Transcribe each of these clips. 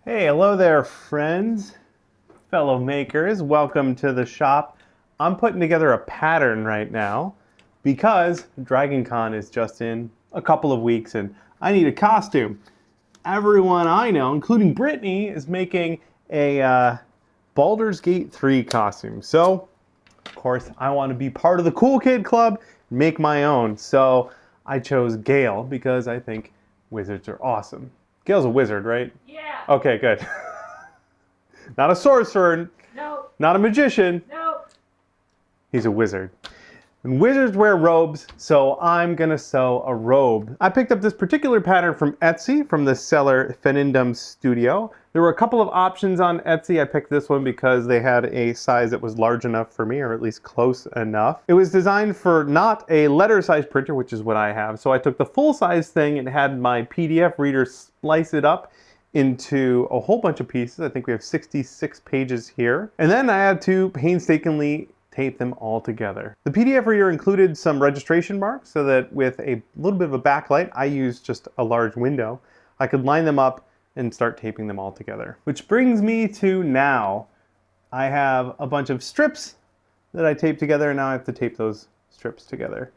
Hey, hello there, friends, fellow makers. Welcome to the shop. I'm putting together a pattern right now because Dragon Con is just in a couple of weeks and I need a costume. Everyone I know, including Brittany, is making a Baldurs Gate 3 costume. So, of course, I want to be part of the cool kid club and make my own. So I chose Gale because I think wizards are awesome. Gale's a wizard, right? Yeah. Okay, good. Not a sorcerer. No. Not a magician. No. He's a wizard. And wizards wear robes, so I'm gonna sew a robe. I picked up this particular pattern from Etsy, from the seller FenindomStudio. There were a couple of options on Etsy. I picked this one because they had a size that was large enough for me, or at least close enough. It was designed for not a letter size printer, which is what I have. So I took the full size thing and had my PDF reader slice it up into a whole bunch of pieces. I think we have 66 pages here. And then I had to painstakingly tape them all together. The PDF reader included some registration marks so that with a little bit of a backlight, I used just a large window, I could line them up and start taping them all together. Which brings me to now. I have a bunch of strips that I taped together, and now I have to tape those strips together.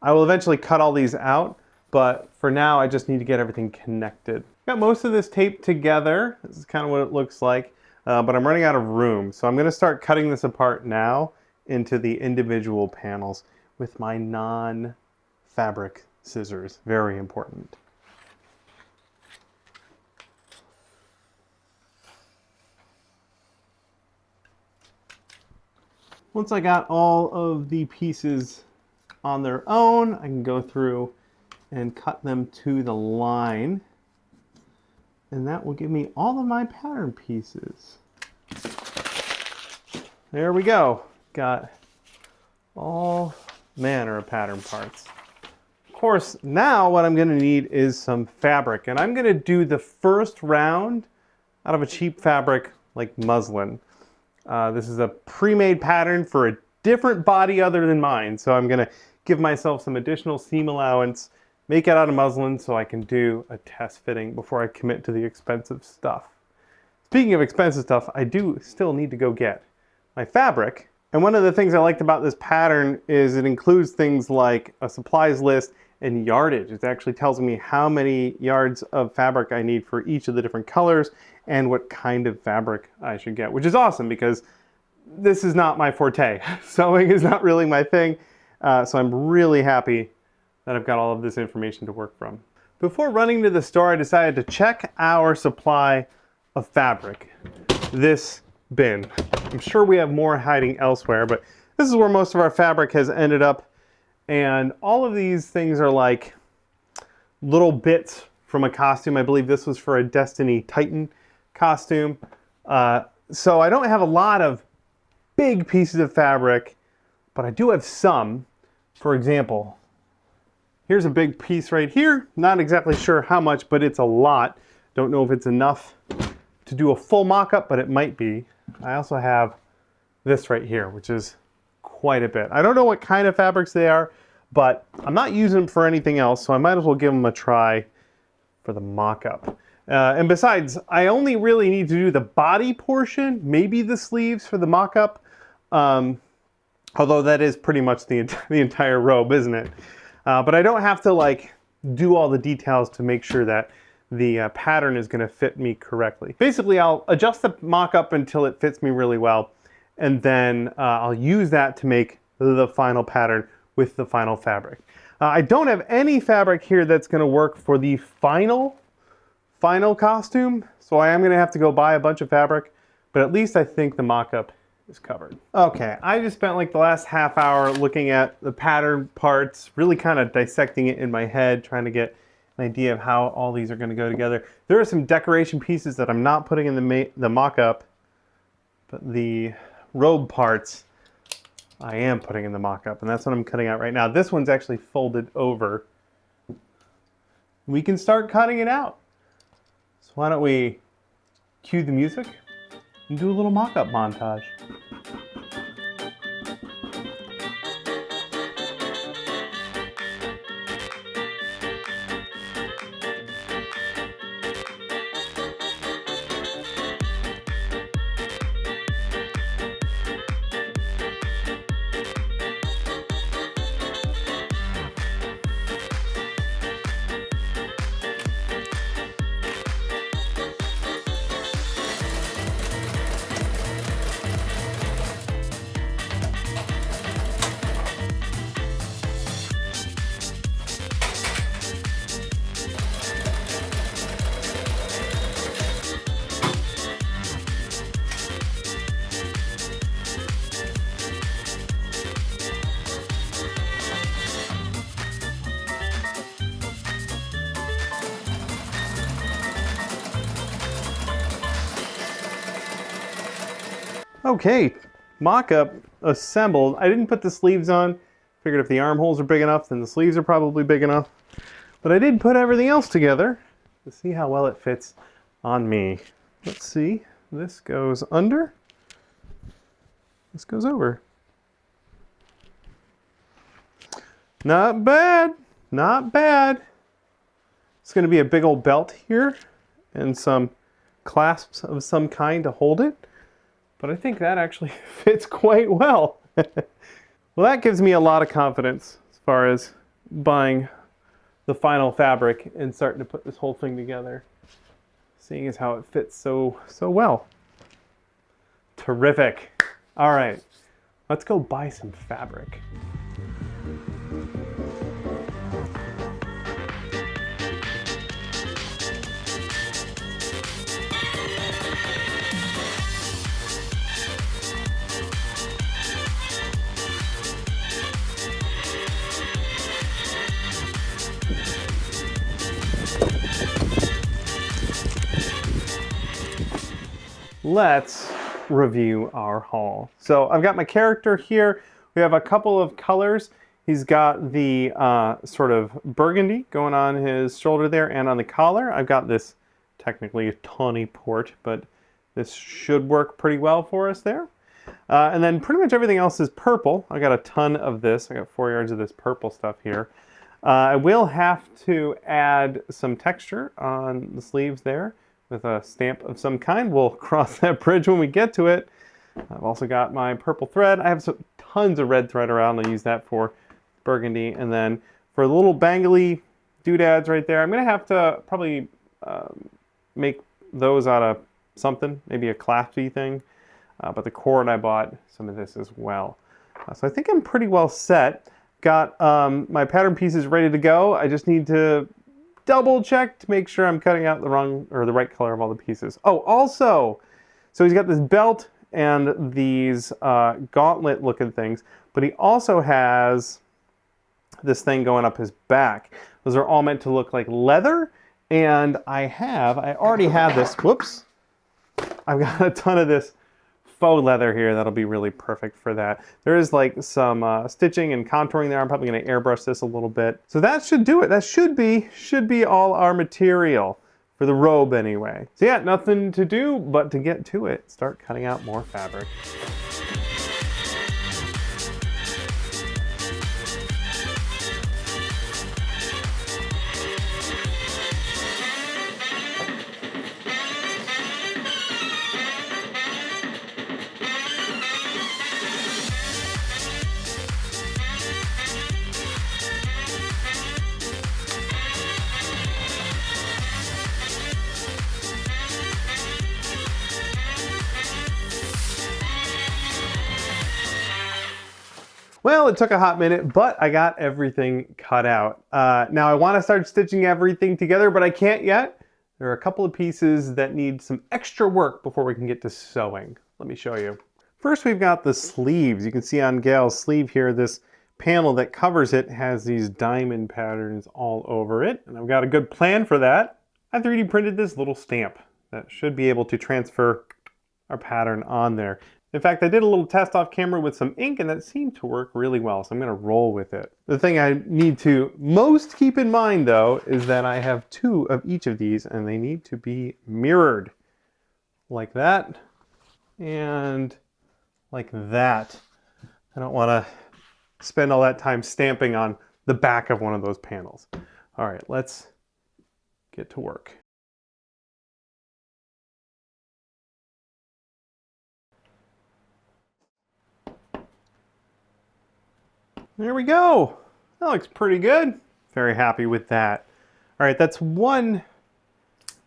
I will eventually cut all these out, but for now I just need to get everything connected. Got most of this taped together. This is kind of what it looks like. But I'm running out of room, so I'm going to start cutting this apart now into the individual panels with my non-fabric scissors. Very important. Once I got all of the pieces on their own, I can go through and cut them to the line. And that will give me all of my pattern pieces. There we go. Got all manner of pattern parts. Of course, now what I'm gonna need is some fabric. And I'm gonna do the first round out of a cheap fabric like muslin. This is a pre-made pattern for a different body other than mine. So I'm gonna give myself some additional seam allowance, make it out of muslin so I can do a test fitting before I commit to the expensive stuff. Speaking of expensive stuff, I do still need to go get my fabric. And one of the things I liked about this pattern is it includes things like a supplies list and yardage. It actually tells me how many yards of fabric I need for each of the different colors and what kind of fabric I should get, which is awesome because this is not my forte. Sewing is not really my thing, so I'm really happy that I've got all of this information to work from. Before running to the store, I decided to check our supply of fabric. This bin. I'm sure we have more hiding elsewhere, but this is where most of our fabric has ended up. And all of these things are like little bits from a costume. I believe this was for a Destiny Titan costume. So I don't have a lot of big pieces of fabric, but I do have some. For example, here's a big piece right here. Not exactly sure how much, but it's a lot. Don't know if it's enough to do a full mock-up, but it might be. I also have this right here, which is quite a bit. I don't know what kind of fabrics they are, but I'm not using them for anything else, so I might as well give them a try for the mock-up. And besides, I only really need to do the body portion, maybe the sleeves for the mock-up, although that is pretty much the entire robe, isn't it? But I don't have to like do all the details to make sure that the pattern is going to fit me correctly. Basically, I'll adjust the mock-up until it fits me really well, and then I'll use that to make the final pattern with the final fabric. I don't have any fabric here that's going to work for the final costume, so I am going to have to go buy a bunch of fabric, but at least I think the mock-up is covered. Okay, I just spent like the last half hour looking at the pattern parts, really kind of dissecting it in my head, trying to get an idea of how all these are going to go together. There are some decoration pieces that I'm not putting in the mock-up, but the robe parts I am putting in the mock-up, and that's what I'm cutting out right now. This one's actually folded over. We can start cutting it out. So why don't we cue the music and do a little mock-up montage. Okay, mock-up assembled. I didn't put the sleeves on. Figured if the armholes are big enough, then the sleeves are probably big enough. But I did put everything else together to see how well it fits on me. Let's see. This goes under. This goes over. Not bad. Not bad. It's going to be a big old belt here and some clasps of some kind to hold it. But I think that actually fits quite well. Well, that gives me a lot of confidence as far as buying the final fabric and starting to put this whole thing together. Seeing as how it fits so well. Terrific. All right, let's go buy some fabric. Let's review our haul. So I've got my character here. We have a couple of colors. He's got the sort of burgundy going on his shoulder there and on the collar. I've got this technically a tawny port, but this should work pretty well for us there. And then pretty much everything else is purple. I got a ton of this. I got 4 yards of this purple stuff here. I will have to add some texture on the sleeves there with a stamp of some kind. We'll cross that bridge when we get to it. I've also got my purple thread. I have tons of red thread around. I'll use that for burgundy. And then for the little bangly doodads right there, I'm going to have to probably make those out of something, maybe a claspy thing. But the cord, I bought some of this as well. So I think I'm pretty well set. Got my pattern pieces ready to go. I just need to double check to make sure I'm cutting out the wrong or the right color of all the pieces. Oh, also, so he's got this belt and these gauntlet looking things, but he also has this thing going up his back. Those are all meant to look like leather, and I already have this, whoops, I've got a ton of this faux leather here that'll be really perfect for that. There is like some stitching and contouring there. I'm probably going to airbrush this a little bit. So that should do it. That should be all our material for the robe anyway. So yeah, nothing to do but to get to it. Start cutting out more fabric. Well, it took a hot minute, but I got everything cut out. Now I want to start stitching everything together, but I can't yet. There are a couple of pieces that need some extra work before we can get to sewing. Let me show you. First, we've got the sleeves. You can see on Gale's sleeve here, this panel that covers it has these diamond patterns all over it. And I've got a good plan for that. I 3D printed this little stamp that should be able to transfer our pattern on there. In fact, I did a little test off camera with some ink and that seemed to work really well, so I'm going to roll with it. The thing I need to most keep in mind though is that I have 2 of each of these and they need to be mirrored. Like that and like that. I don't want to spend all that time stamping on the back of one of those panels. All right, let's get to work. There we go. That looks pretty good. Very happy with that. All right, that's one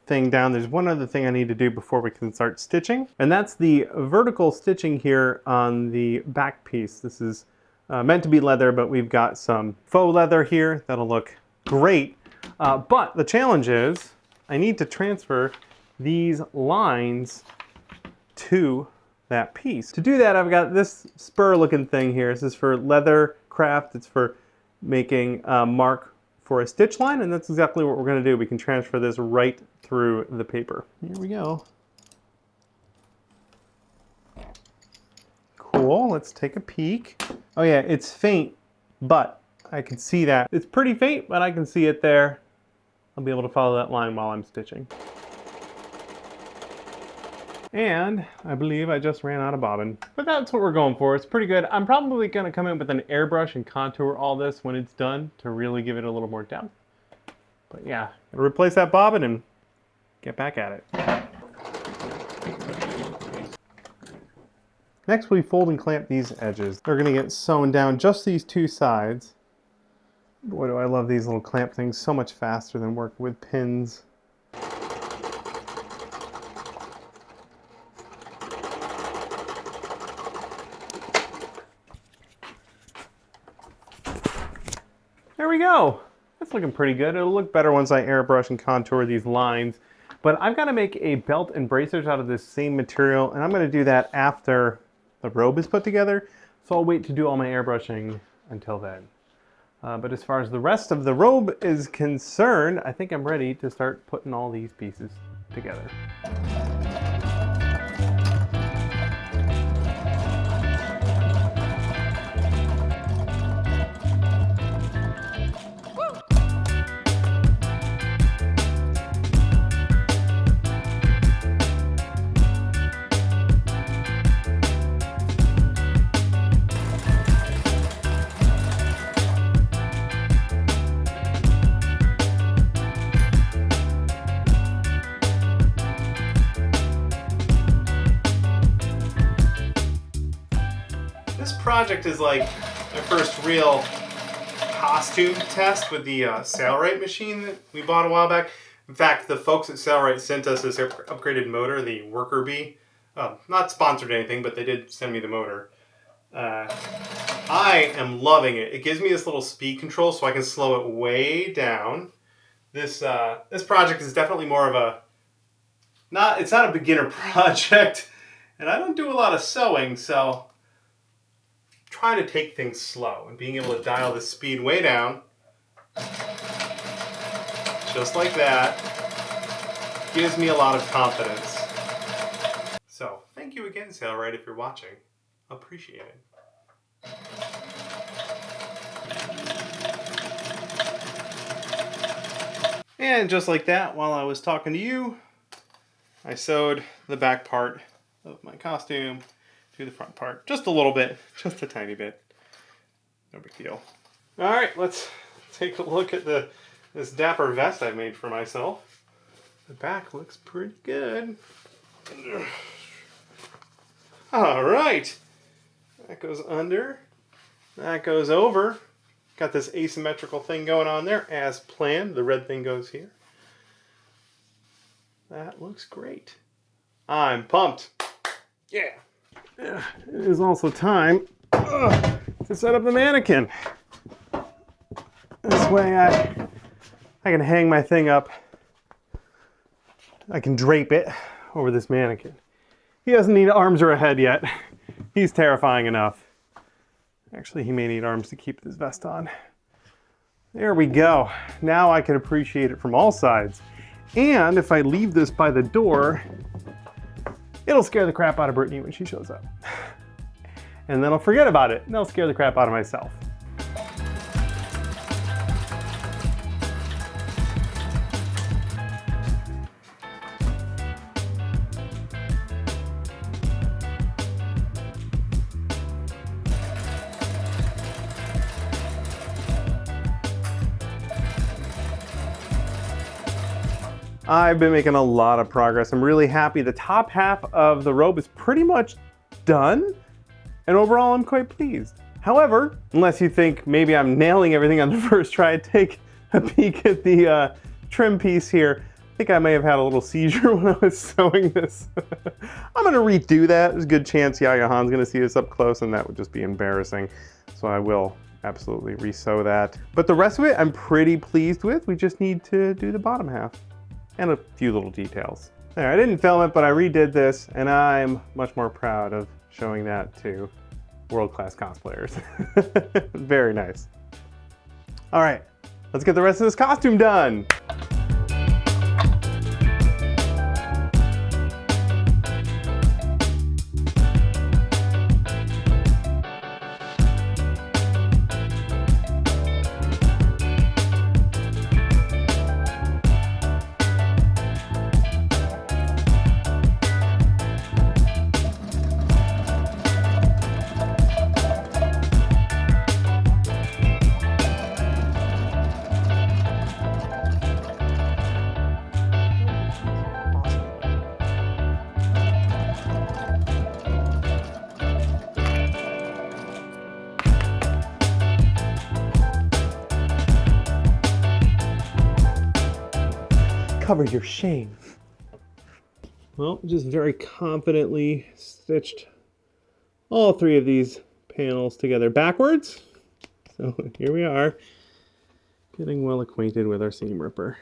thing down. There's one other thing I need to do before we can start stitching, and that's the vertical stitching here on the back piece. This is meant to be leather, but we've got some faux leather here that'll look great. But the challenge is I need to transfer these lines to that piece. To do that, I've got this spur looking thing here. This is for leather craft. It's for making a mark for a stitch line, and that's exactly what we're going to do. We can transfer this right through the paper. Here we go. cool. Let's take a peek. Oh yeah, it's faint, but I can see that. It's pretty faint, but I can see it there. I'll be able to follow that line while I'm stitching. And I believe I just ran out of bobbin. But that's what we're going for. It's pretty good. I'm probably going to come in with an airbrush and contour all this when it's done to really give it a little more depth. But yeah, gotta replace that bobbin and get back at it. Next we fold and clamp these edges. They're going to get sewn down just these two sides. Boy, do I love these little clamp things so much faster than working with pins. There we go. That's looking pretty good. It'll look better once I airbrush and contour these lines. But I've got to make a belt and bracers out of this same material, and I'm going to do that after the robe is put together. So I'll wait to do all my airbrushing until then. But as far as the rest of the robe is concerned, I think I'm ready to start putting all these pieces together. This project is like my first real costume test with the Sailrite machine that we bought a while back. In fact, the folks at Sailrite sent us this upgraded motor, the Worker Bee. Not sponsored or anything, but they did send me the motor. I am loving it. It gives me this little speed control so I can slow it way down. This project is definitely more of a... It's not a beginner project, and I don't do a lot of sewing, so... Trying to take things slow and being able to dial the speed way down, just like that, gives me a lot of confidence. So, thank you again, Sailrite, if you're watching. Appreciate it. And just like that, while I was talking to you, I sewed the back part of my costume to the front part. Just a little bit, just a tiny bit. No big deal. All right, let's take a look at this dapper vest I made for myself. The back looks pretty good. All right, that goes under, that goes over. Got this asymmetrical thing going on there as planned. The red thing goes here. That looks great. I'm pumped. Yeah. It is also time to set up the mannequin. This way I can hang my thing up. I can drape it over this mannequin. He doesn't need arms or a head yet. He's terrifying enough. Actually, he may need arms to keep this vest on. There we go. Now I can appreciate it from all sides. And if I leave this by the door, it'll scare the crap out of Brittany when she shows up. And then I'll forget about it, and I'll scare the crap out of myself. I've been making a lot of progress. I'm really happy. The top half of the robe is pretty much done, and overall I'm quite pleased. However, unless you think maybe I'm nailing everything on the first try, take a peek at the trim piece here. I think I may have had a little seizure when I was sewing this. I'm gonna redo that. There's a good chance Yaya Han's gonna see this up close, and that would just be embarrassing. So I will absolutely re-sew that. But the rest of it I'm pretty pleased with. We just need to do the bottom half and a few little details. There, I didn't film it, but I redid this, and I'm much more proud of showing that to world-class cosplayers. Very nice. All right, let's get the rest of this costume done. cover your shame. Well, just very confidently stitched all 3 of these panels together backwards. So here we are, getting well acquainted with our seam ripper.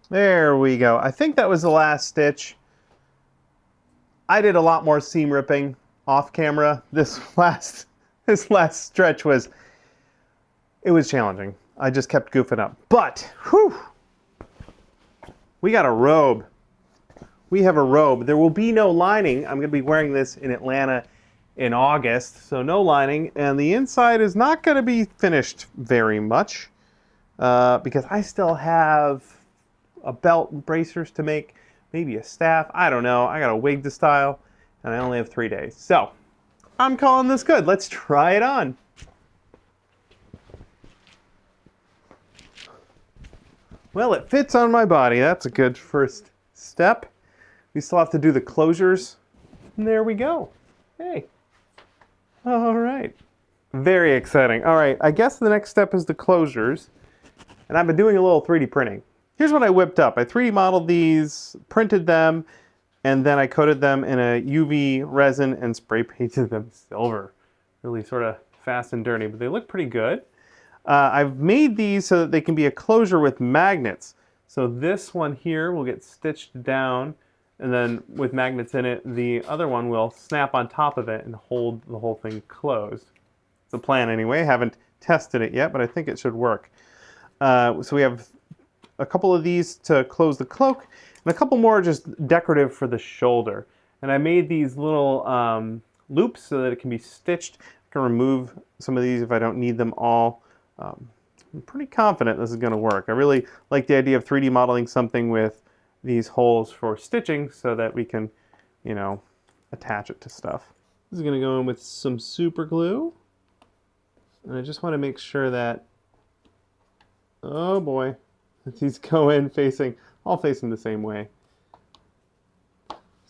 There we go. I think that was the last stitch. I did a lot more seam ripping off camera. This last stretch was challenging. I just kept goofing up. But, whew, we got a robe. We have a robe. There will be no lining. I'm going to be wearing this in Atlanta in August, so no lining. And the inside is not going to be finished very much because I still have a belt and bracers to make, maybe a staff. I don't know. I got a wig to style, and I only have 3 days. So I'm calling this good. Let's try it on. Well, it fits on my body. That's a good first step. We still have to do the closures. And there we go. Hey. All right. Very exciting. All right, I guess the next step is the closures. And I've been doing a little 3D printing. Here's what I whipped up. I 3D modeled these, printed them, and then I coated them in a UV resin and spray painted them silver. Really sort of fast and dirty, but they look pretty good. I've made these so that they can be a closure with magnets. So this one here will get stitched down, and then with magnets in it, the other one will snap on top of it and hold the whole thing closed. It's a plan anyway. I haven't tested it yet, but I think it should work. So we have a couple of these to close the cloak, and a couple more just decorative for the shoulder. And I made these little loops so that it can be stitched. I can remove some of these if I don't need them all. I'm pretty confident this is going to work. I really like the idea of 3D modeling something with these holes for stitching so that we can, you know, attach it to stuff. This is going to go in with some super glue. And I just want to make sure that, oh boy, that these go in all facing the same way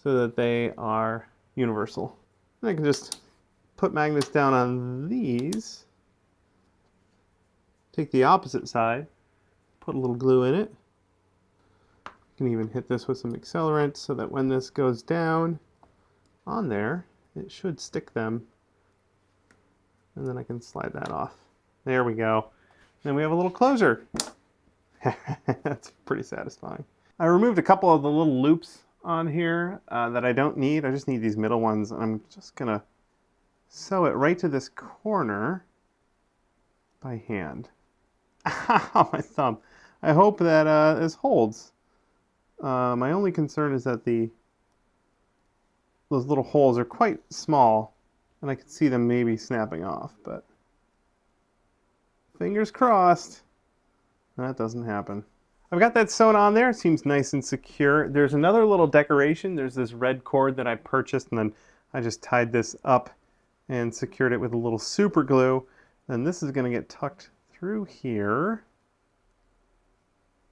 so that they are universal. And I can just put magnets down on these. Take the opposite side, put a little glue in it. You can even hit this with some accelerant so that when this goes down on there, it should stick them. And then I can slide that off. There we go. Then we have a little closure. That's pretty satisfying. I removed a couple of the little loops on here that I don't need. I just need these middle ones. And I'm just gonna sew it right to this corner by hand. Ow, my thumb. I hope that this holds. My only concern is that those little holes are quite small, and I can see them maybe snapping off, but fingers crossed that doesn't happen. I've got that sewn on there. It seems nice and secure. There's another little decoration. There's this red cord that I purchased, and then I just tied this up and secured it with a little super glue. And this is going to get tucked through here.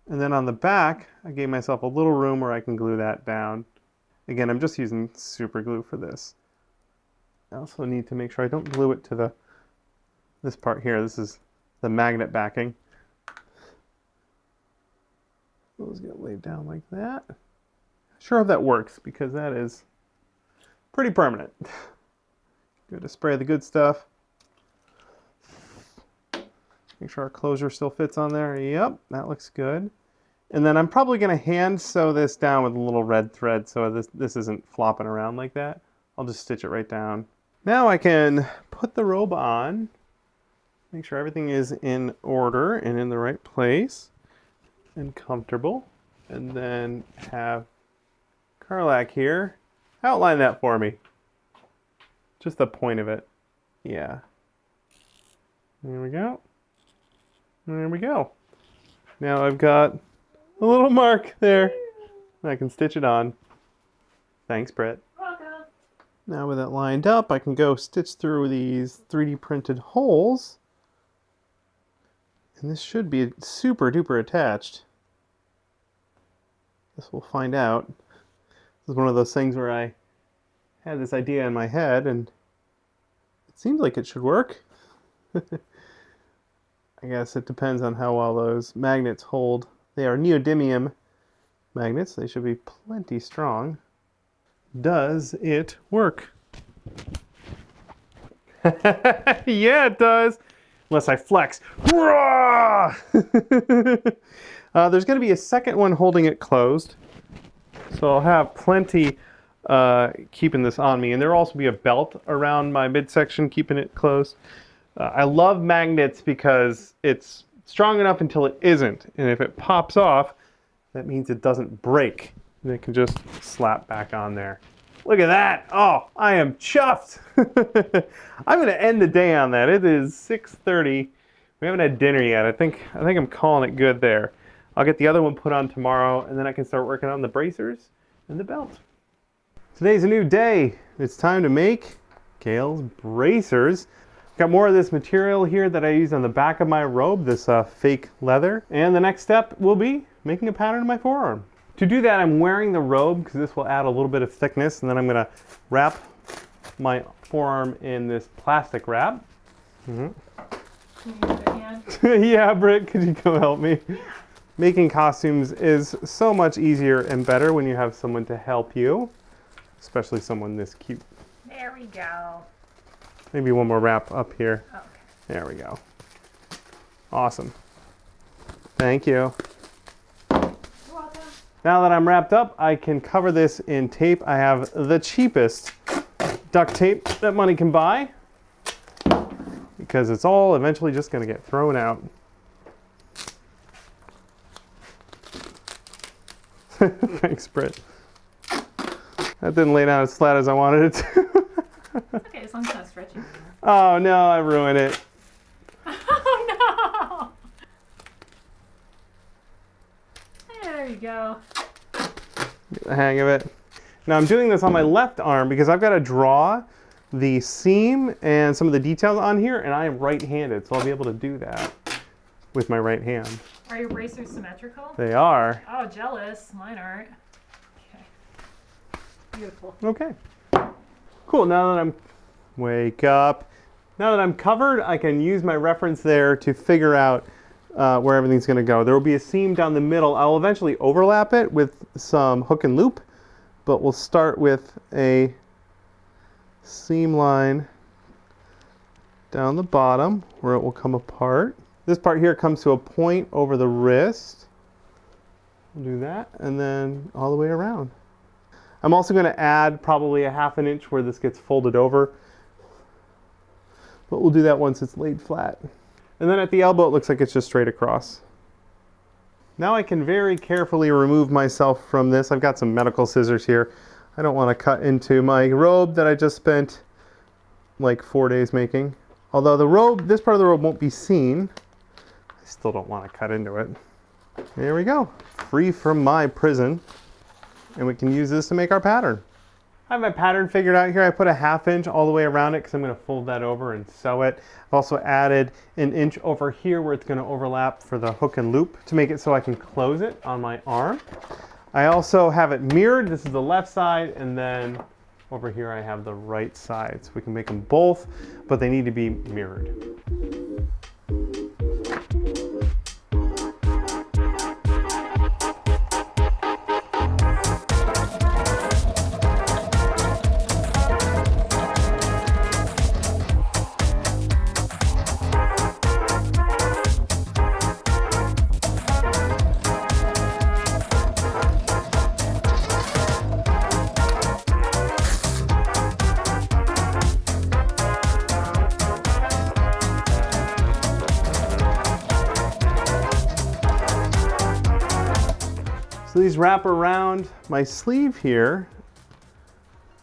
And then on the back, I gave myself a little room where I can glue that down. Again, I'm just using super glue for this. I also need to make sure I don't glue it to this part here. This is the magnet backing. Those get laid down like that. Sure if that works, because that is pretty permanent. Good to spray the good stuff. Make sure our closure still fits on there. Yep, that looks good. And then I'm probably going to hand sew this down with a little red thread so this isn't flopping around like that. I'll just stitch it right down. Now I can put the robe on, make sure everything is in order and in the right place and comfortable. And then have Carlac here outline that for me. Just the point of it. Yeah. There we go. There we go. Now I've got a little mark there. I can stitch it on. Thanks, Britt. Welcome. Now with that lined up, I can go stitch through these 3D printed holes. And this should be super duper attached. Guess we'll find out. This is one of those things where I had this idea in my head and it seems like it should work. I guess it depends on how well those magnets hold. They are neodymium magnets. They should be plenty strong. Does it work? Yeah, it does. Unless I flex. There's going to be a second one holding it closed. So I'll have plenty keeping this on me. And there will also be a belt around my midsection keeping it closed. I love magnets because it's strong enough until it isn't. And if it pops off, that means it doesn't break. And it can just slap back on there. Look at that. Oh, I am chuffed. I'm going to end the day on that. It is 6:30. We haven't had dinner yet. I think I'm calling it good there. I'll get the other one put on tomorrow, and then I can start working on the bracers and the belt. Today's a new day. It's time to make Gale's bracers. Got more of this material here that I used on the back of my robe, this fake leather. And the next step will be making a pattern on my forearm. To do that, I'm wearing the robe because this will add a little bit of thickness, and then I'm going to wrap my forearm in this plastic wrap. Can you give it a hand? Yeah, Britt, could you come help me? Making costumes is so much easier and better when you have someone to help you, especially someone this cute. There we go. Maybe one more wrap up here. Okay. There we go. Awesome. Thank you. You're welcome. Now that I'm wrapped up, I can cover this in tape. I have the cheapest duct tape that money can buy because it's all eventually just going to get thrown out. Thanks, Britt. That didn't lay down as flat as I wanted it to. Okay, as long as it's not stretchy. Oh no, I ruined it. Oh no! There you go. Get the hang of it. Now I'm doing this on my left arm because I've got to draw the seam and some of the details on here, and I am right-handed, so I'll be able to do that with my right hand. Are your bracers symmetrical? They are. Oh, jealous. Mine aren't. Okay. Beautiful. Okay. Cool. Now that I'm wake up. Now that I'm covered, I can use my reference there to figure out where everything's going to go. There will be a seam down the middle. I'll eventually overlap it with some hook and loop, but we'll start with a seam line down the bottom where it will come apart. This part here comes to a point over the wrist. We'll do that, and then all the way around. I'm also going to add probably a ½ inch where this gets folded over, but we'll do that once it's laid flat. And then at the elbow, it looks like it's just straight across. Now I can very carefully remove myself from this. I've got some medical scissors here. I don't want to cut into my robe that I just spent like 4 days making. Although the robe, this part of the robe won't be seen. I still don't want to cut into it. There we go. Free from my prison. And we can use this to make our pattern. I have my pattern figured out here. I put a ½ inch all the way around it because I'm going to fold that over and sew it. I've also added an inch over here where it's going to overlap for the hook and loop to make it so I can close it on my arm. I also have it mirrored. This is the left side, and then over here I have the right side. So we can make them both, but they need to be mirrored. So these wrap around my sleeve here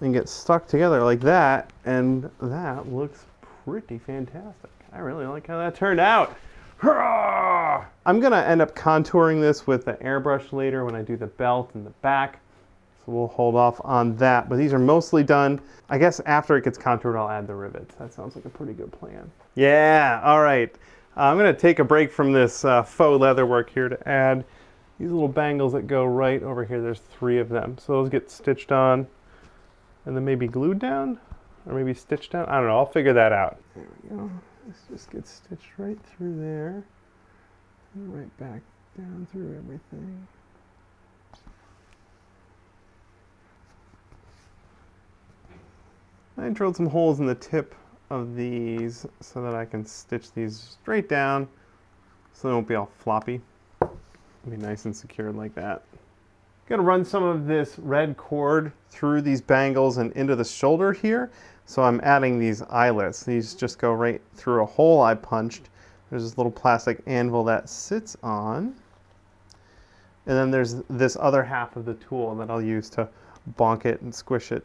and get stuck together like that, and that looks pretty fantastic. I really like how that turned out. Hurrah! I'm gonna end up contouring this with the airbrush later when I do the belt and the back. So we'll hold off on that, but these are mostly done. I guess after it gets contoured, I'll add the rivets. That sounds like a pretty good plan. Yeah, all right. I'm gonna take a break from this faux leather work here to add these little bangles that go right over here. There's 3 of them. So those get stitched on and then maybe glued down or maybe stitched down. I don't know. I'll figure that out. There we go. This just gets stitched right through there and right back down through everything. I drilled some holes in the tip of these so that I can stitch these straight down so they won't be all floppy. It'll be nice and secured like that. Gonna run some of this red cord through these bangles and into the shoulder here. So I'm adding these eyelets. These just go right through a hole I punched. There's this little plastic anvil that sits on. And then there's this other half of the tool that I'll use to bonk it and squish it.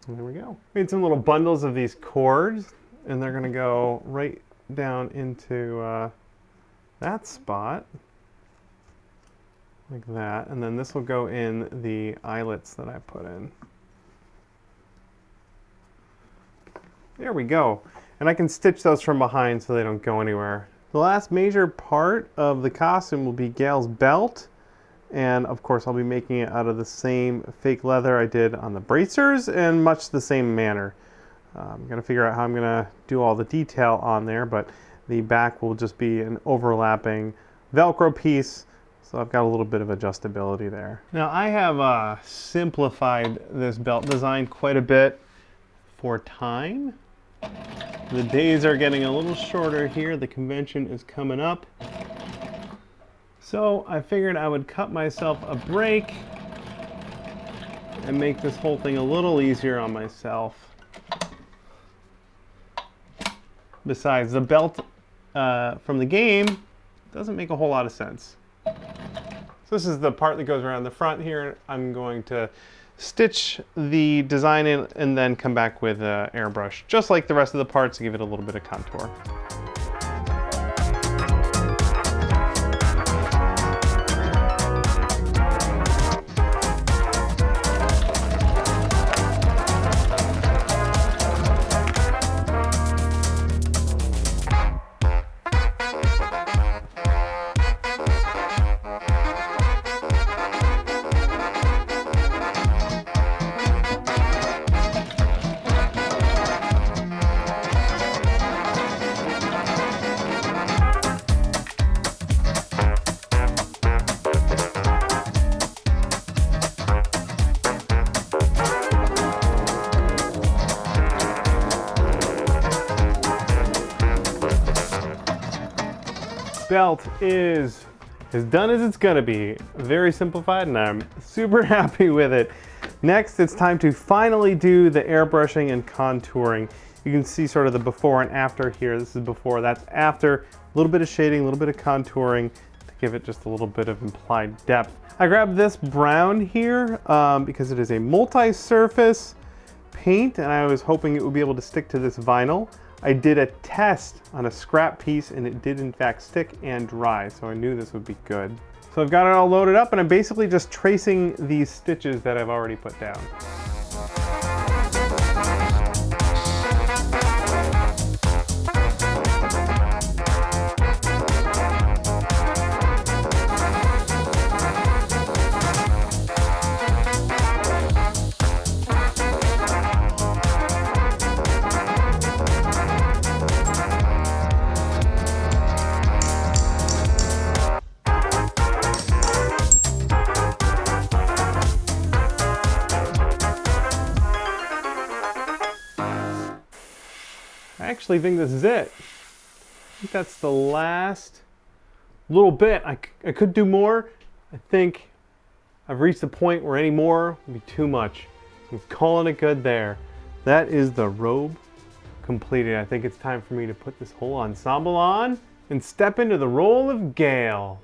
And there we go. Made some little bundles of these cords, and they're gonna go right down into that spot, like that. And then this will go in the eyelets that I put in. There we go. And I can stitch those from behind so they don't go anywhere. The last major part of the costume will be Gale's belt. And of course I'll be making it out of the same fake leather I did on the bracers in much the same manner. I'm gonna figure out how I'm gonna do all the detail on there, but the back will just be an overlapping Velcro piece. So I've got a little bit of adjustability there. Now I have simplified this belt design quite a bit for time. The days are getting a little shorter here. The convention is coming up. So I figured I would cut myself a break and make this whole thing a little easier on myself. Besides, the belt from the game doesn't make a whole lot of sense. So this is the part that goes around the front here. I'm going to stitch the design in and then come back with an airbrush, just like the rest of the parts, to give it a little bit of contour. Belt is as done as it's gonna be. Very simplified, and I'm super happy with it. Next, it's time to finally do the airbrushing and contouring. You can see sort of the before and after here. This is before, that's after. A little bit of shading, a little bit of contouring to give it just a little bit of implied depth. I grabbed this brown here because it is a multi-surface paint, and I was hoping it would be able to stick to this vinyl. I did a test on a scrap piece and it did in fact stick and dry, so I knew this would be good. So I've got it all loaded up and I'm basically just tracing these stitches that I've already put down. I actually think this is it. I think that's the last little bit. I could do more. I think I've reached the point where any more would be too much. So I'm calling it good there. That is the robe completed. I think it's time for me to put this whole ensemble on and step into the role of Gale.